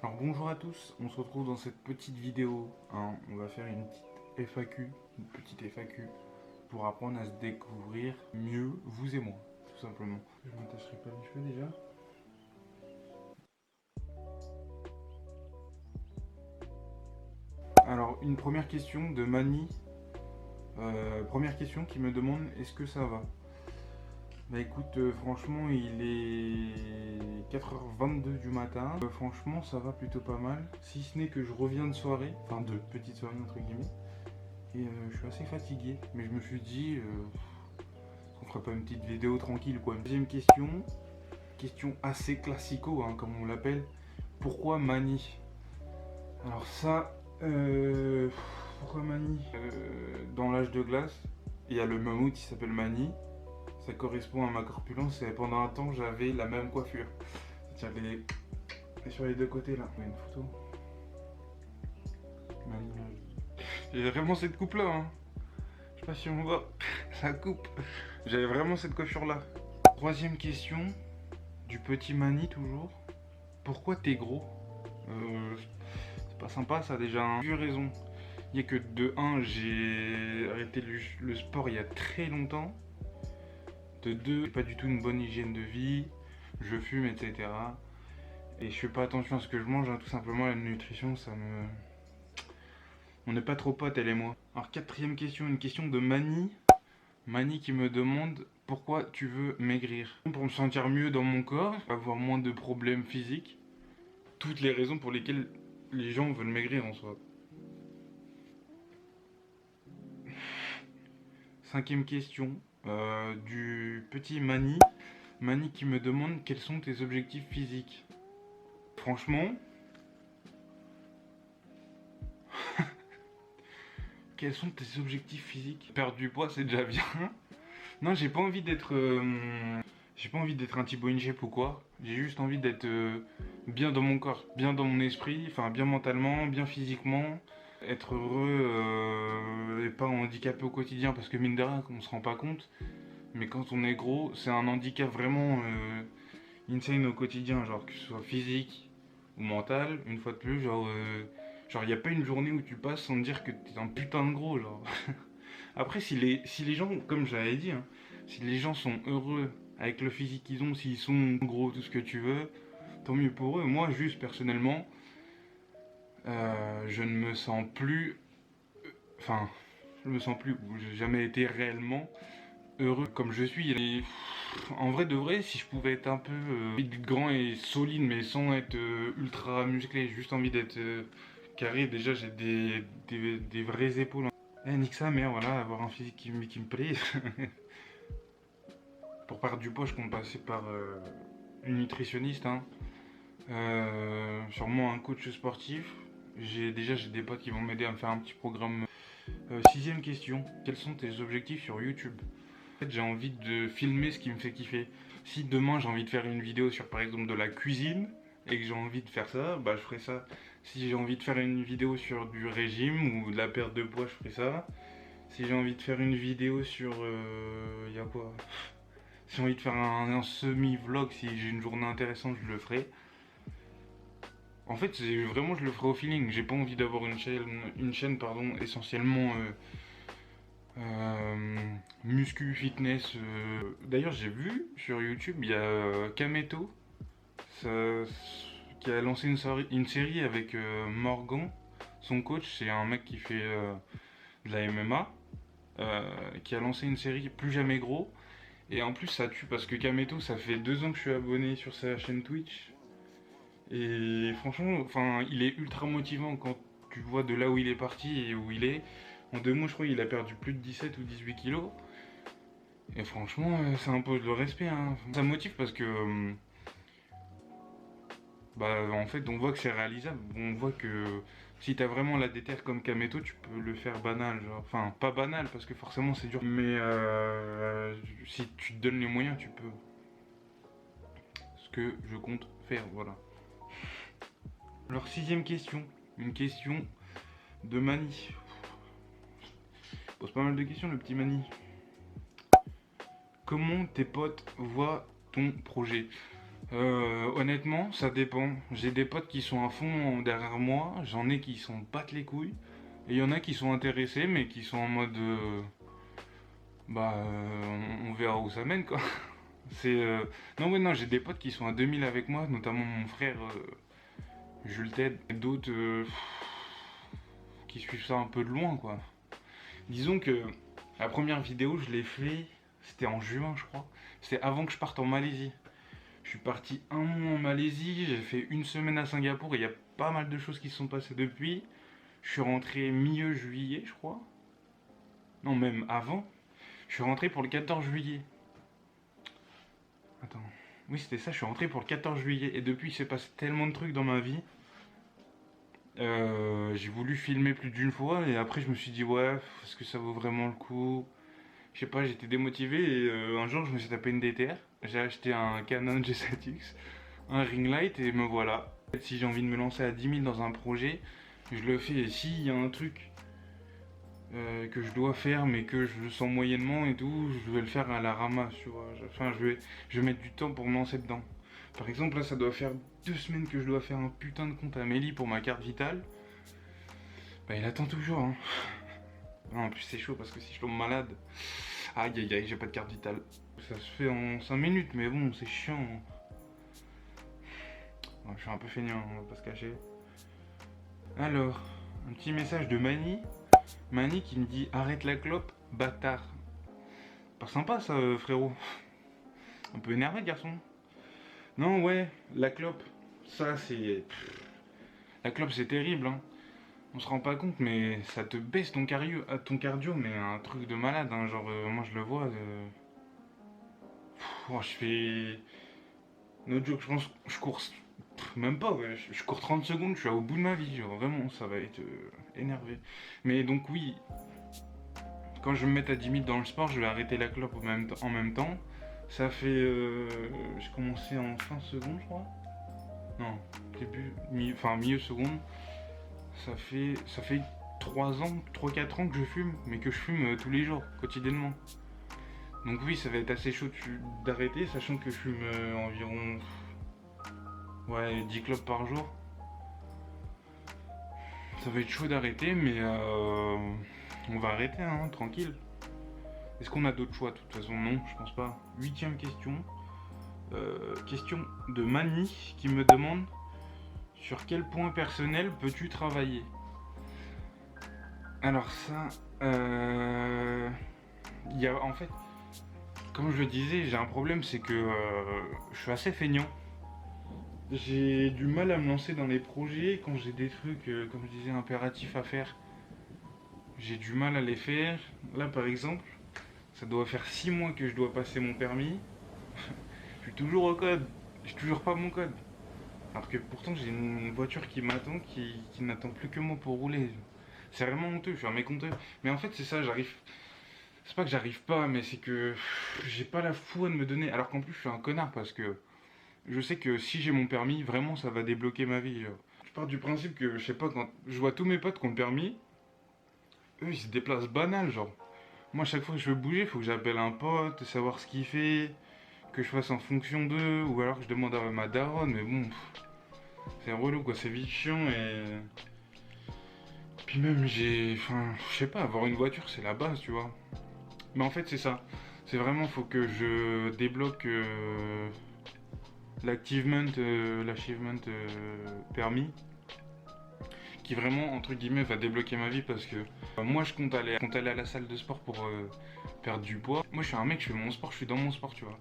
Alors bonjour à tous, on se retrouve dans cette petite vidéo, hein. On va faire une petite FAQ pour apprendre à se découvrir mieux, vous et moi, tout simplement. Je m'attacherai pas les cheveux déjà. Alors une première question de Mani, première question qui me demande est-ce que ça va. Bah écoute, franchement il est 4h22 du matin, franchement ça va plutôt pas mal, si ce n'est que je reviens de soirée, enfin de petite soirée entre guillemets. Et je suis assez fatigué, mais je me suis dit, on ferait pas une petite vidéo tranquille quoi. Deuxième question, question assez classico, hein, comme on l'appelle. Pourquoi Mani? Alors ça, pourquoi Mani? Dans l'âge de glace, il y a le mammouth qui s'appelle Mani. Ça correspond à ma corpulence et pendant un temps j'avais la même coiffure. Tiens, sur les deux côtés là. On a une photo. Mani. J'ai vraiment cette coupe là, hein. Je sais pas si on voit, ça coupe. J'avais vraiment cette coiffure là. Troisième question, du petit Mani toujours. Pourquoi t'es gros? C'est pas sympa ça déjà, hein. J'ai eu raison. Il y a que de 1, j'ai arrêté le sport il y a très longtemps. De 2, j'ai pas du tout une bonne hygiène de vie. Je fume, etc. Et je fais pas attention à ce que je mange, hein, tout simplement. La nutrition, ça me. On n'est pas trop potes, elle et moi. Alors, quatrième question, une question de Mani. Mani qui me demande pourquoi tu veux maigrir. Pour me sentir mieux dans mon corps, avoir moins de problèmes physiques. Toutes les raisons pour lesquelles les gens veulent maigrir en soi. Cinquième question du petit Mani. Mani qui me demande quels sont tes objectifs physiques. Franchement, quels sont tes objectifs physiques? Perdre du poids, c'est déjà bien. Non, j'ai pas envie d'être. J'ai pas envie d'être un Thibaut InShape ou quoi. J'ai juste envie d'être bien dans mon corps, bien dans mon esprit, enfin bien mentalement, bien physiquement. Être heureux et pas handicapé au quotidien parce que mine de rien, on se rend pas compte. Mais quand on est gros, c'est un handicap vraiment insane au quotidien, genre que ce soit physique ou mental, une fois de plus, genre y a pas une journée où tu passes sans te dire que t'es un putain de gros, genre. Après, si les gens, comme je l'avais dit, hein, si les gens sont heureux avec le physique qu'ils ont, s'ils sont gros, tout ce que tu veux, tant mieux pour eux. Moi, juste personnellement, je ne me sens plus. Enfin, je me sens plus, ou j'ai jamais été réellement heureux comme je suis. Et en vrai de vrai, si je pouvais être un peu grand et solide, mais sans être ultra musclé, juste envie d'être carré, déjà j'ai des vraies épaules. Eh, nique sa mère, voilà, avoir un physique qui me plaît. Pour perdre du poids, je compte passer par une nutritionniste, hein. Sûrement un coach sportif. J'ai des potes qui vont m'aider à me faire un petit programme. Sixième question, quels sont tes objectifs sur YouTube? En fait, j'ai envie de filmer ce qui me fait kiffer. Si demain j'ai envie de faire une vidéo sur par exemple de la cuisine et que j'ai envie de faire ça, bah je ferai ça. Si j'ai envie de faire une vidéo sur du régime ou de la perte de poids, je ferai ça. Si j'ai envie de faire une vidéo sur. Y a quoi? Si j'ai envie de faire un semi-vlog, si j'ai une journée intéressante, je le ferai. En fait, vraiment, je le ferai au feeling. J'ai pas envie d'avoir une chaîne pardon, essentiellement muscu, fitness. D'ailleurs, j'ai vu sur YouTube, il y a Kameto ça- qui a lancé une série avec Morgan. Son coach, c'est un mec qui fait de la MMA, qui a lancé une série Plus Jamais Gros. Et en plus, ça tue parce que Kameto, ça fait 2 ans que je suis abonné sur sa chaîne Twitch. Et franchement, enfin, il est ultra motivant quand tu vois de là où il est parti et où il est. En 2 mois, je crois qu'il a perdu plus de 17 ou 18 kilos. Et franchement, ça impose le respect, hein. Ça motive parce que, bah, en fait, on voit que c'est réalisable. On voit que si t'as vraiment la déterre comme Kameto, tu peux le faire banal. Genre. Enfin, pas banal parce que forcément c'est dur. Mais si tu te donnes les moyens, tu peux. Ce que je compte faire, voilà. Alors, sixième question. Une question de Mani. Il pose pas mal de questions, le petit Mani. Comment tes potes voient ton projet? Honnêtement, ça dépend. J'ai des potes qui sont à fond derrière moi, j'en ai qui s'en battent les couilles. Et il y en a qui sont intéressés, mais qui sont en mode on verra où ça mène quoi. C'est. Non, ouais, non, j'ai des potes qui sont à 2000 avec moi, notamment mon frère Jules Ted, et d'autres qui suivent ça un peu de loin quoi. Disons que la première vidéo, je l'ai fait, c'était en juin, je crois. C'était avant que je parte en Malaisie. Je suis parti un mois en Malaisie, j'ai fait une semaine à Singapour et il y a pas mal de choses qui se sont passées depuis. Je suis rentré milieu juillet, je crois. Non, même avant. Je suis rentré pour le 14 juillet. Attends. Oui, c'était ça, je suis rentré pour le 14 juillet. Et depuis, il s'est passé tellement de trucs dans ma vie. J'ai voulu filmer plus d'une fois et après, je me suis dit, ouais, est-ce que ça vaut vraiment le coup? Je sais pas, j'étais démotivé et un jour, je me suis tapé une DTR. J'ai acheté un Canon G7X, un ring light et me voilà. Si j'ai envie de me lancer à 10 000 dans un projet, je le fais. Et s'il y a un truc que je dois faire mais que je le sens moyennement et tout, je vais le faire à la ramasse, tu vois. Enfin, je vais mettre du temps pour me lancer dedans. Par exemple, là, ça doit faire 2 semaines que je dois faire un putain de compte à Amélie pour ma carte vitale. Bah, il attend toujours, hein. Non, en plus, c'est chaud parce que si je tombe malade, aïe aïe aïe, j'ai pas de carte vitale. Ça se fait en 5 minutes, mais bon, c'est chiant. Ouais, je suis un peu feignant, on va pas se cacher. Alors, un petit message de Mani. Mani qui me dit arrête la clope, bâtard. Pas sympa ça, frérot. Un peu énervé, garçon. Non, ouais, la clope, ça c'est. La clope c'est terrible, hein. On se rend pas compte, mais ça te baisse ton cardio, mais un truc de malade, hein. Genre, moi je le vois. Je fais. No joke, je pense, je cours. Même pas, ouais. Je cours 30 secondes, je suis au bout de ma vie. Genre, vraiment, ça va être énervé. Mais donc, oui, quand je vais me mettre à 10 000 dans le sport, je vais arrêter la clope en même temps. Ça fait. J'ai commencé en fin seconde, je crois. Non, milieu seconde. Ça fait 3 ans, 3-4 ans que je fume, mais que je fume tous les jours, quotidiennement. Donc oui, ça va être assez chaud d'arrêter, sachant que je fume environ 10 clopes par jour. Ça va être chaud d'arrêter, mais on va arrêter, hein, tranquille. Est-ce qu'on a d'autres choix? De toute façon, non, je pense pas. 8ème question. Question de Mani qui me demande sur quel point personnel peux-tu travailler? Alors ça, il y a en fait, comme je le disais, j'ai un problème, c'est que je suis assez feignant. J'ai du mal à me lancer dans les projets quand j'ai des trucs, comme je disais, impératifs à faire. J'ai du mal à les faire. Là, par exemple, ça doit faire 6 mois que je dois passer mon permis. Je suis toujours au code. J'ai toujours pas mon code. Alors que pourtant, j'ai une voiture qui m'attend, qui n'attend plus que moi pour rouler. C'est vraiment honteux, je suis un méconteux. Mais en fait, c'est ça, j'arrive. C'est pas que j'arrive pas, mais c'est que j'ai pas la foi de me donner. Alors qu'en plus, je suis un connard parce que je sais que si j'ai mon permis, vraiment, ça va débloquer ma vie. Genre. Je pars du principe que, je sais pas, quand je vois tous mes potes qui ont le permis, eux, ils se déplacent banal, genre. Moi, à chaque fois que je veux bouger, il faut que j'appelle un pote, savoir ce qu'il fait, que je fasse en fonction d'eux, ou alors que je demande à ma daronne, mais bon, c'est relou quoi, c'est vite chiant et. Puis même, Enfin, je sais pas, avoir une voiture, c'est la base, tu vois. Mais en fait, c'est ça. C'est vraiment, faut que je débloque l'achievement permis, qui vraiment, entre guillemets, va débloquer ma vie parce que moi, je compte aller à la salle de sport pour perdre du poids. Moi, je suis un mec, je fais mon sport, je suis dans mon sport, tu vois.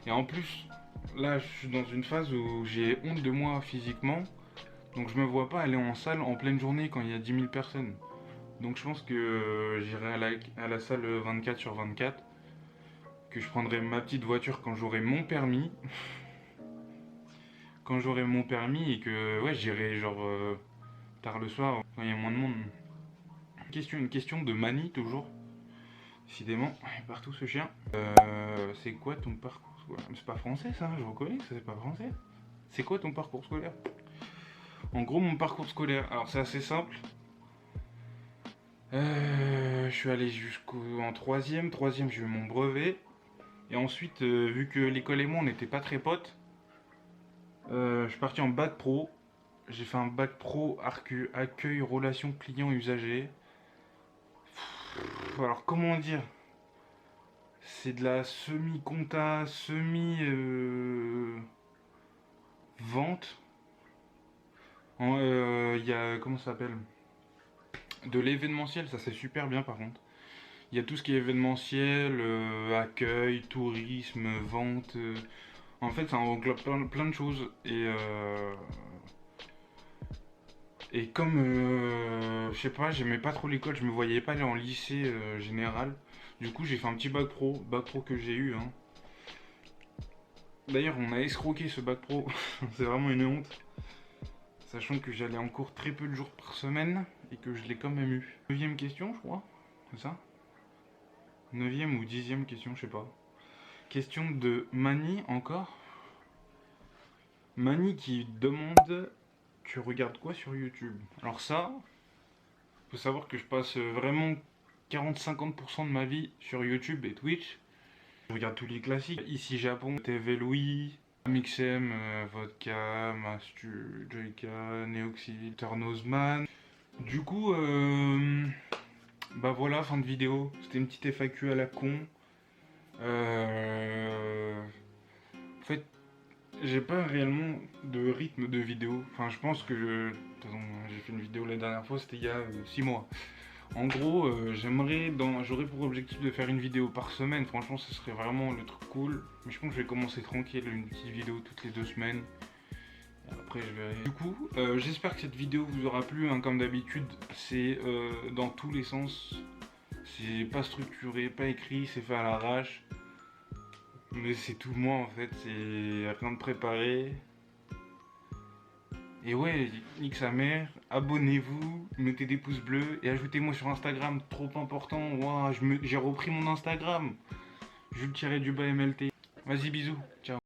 Et en plus, là, je suis dans une phase où j'ai honte de moi physiquement, donc je me vois pas aller en salle en pleine journée quand il y a 10 000 personnes. Donc je pense que j'irai à la salle 24 sur 24, que je prendrai ma petite voiture quand j'aurai mon permis. Quand j'aurai mon permis et que ouais, j'irai genre tard le soir quand il y a moins de monde. Une question de Mani toujours. Décidément, il est partout ce chien. C'est quoi ton parcours scolaire? C'est pas français ça, je reconnais que ça c'est pas français. C'est quoi ton parcours scolaire? En gros, mon parcours scolaire, alors c'est assez simple. Je suis allé jusqu'en troisième. J'ai eu mon brevet. Et ensuite, vu que l'école et moi on n'était pas très potes, Je suis parti en bac pro. J'ai fait un bac pro accueil, relations clients usagers. Alors comment dire? C'est de la semi-compta, semi-vente. Il y a, comment ça s'appelle? De l'événementiel, ça c'est super bien par contre. Il y a tout ce qui est événementiel, accueil, tourisme, vente. En fait, ça englobe plein de choses. Et comme, je sais pas, j'aimais pas trop l'école, je me voyais pas aller en lycée général. Du coup, j'ai fait un petit bac pro que j'ai eu, hein. D'ailleurs, on a escroqué ce bac pro, c'est vraiment une honte. Sachant que j'allais en cours très peu de jours par semaine et que je l'ai quand même eu. 9ème question, je crois, c'est ça? 9ème ou 10ème question, je sais pas. Question de Mani encore. Mani qui demande: tu regardes quoi sur YouTube? Alors ça, faut savoir que je passe vraiment 40-50% de ma vie sur YouTube et Twitch. Je regarde tous les classiques. Ici Japon, TV Louis, Mixem, Vodka, Mastu, Joyka, Neoxy, Turnozman. Du coup, bah voilà, fin de vidéo. C'était une petite FAQ à la con. En fait, j'ai pas réellement de rythme de vidéo. Enfin, je pense que j'ai fait une vidéo la dernière fois, c'était il y a 6 mois. En gros, j'aurais pour objectif de faire une vidéo par semaine. Franchement, ce serait vraiment le truc cool. Mais je pense que je vais commencer tranquille, une petite vidéo toutes les 2 semaines. Et après, je verrai. Du coup, j'espère que cette vidéo vous aura plu. Hein, comme d'habitude, c'est dans tous les sens. C'est pas structuré, pas écrit, c'est fait à l'arrache. Mais c'est tout moi en fait, c'est rien de préparé. Et ouais, nique sa mère, abonnez-vous, mettez des pouces bleus et ajoutez-moi sur Instagram, trop important. Wow, j'ai repris mon Instagram. Jules-du-bas MLT. Vas-y, bisous, ciao.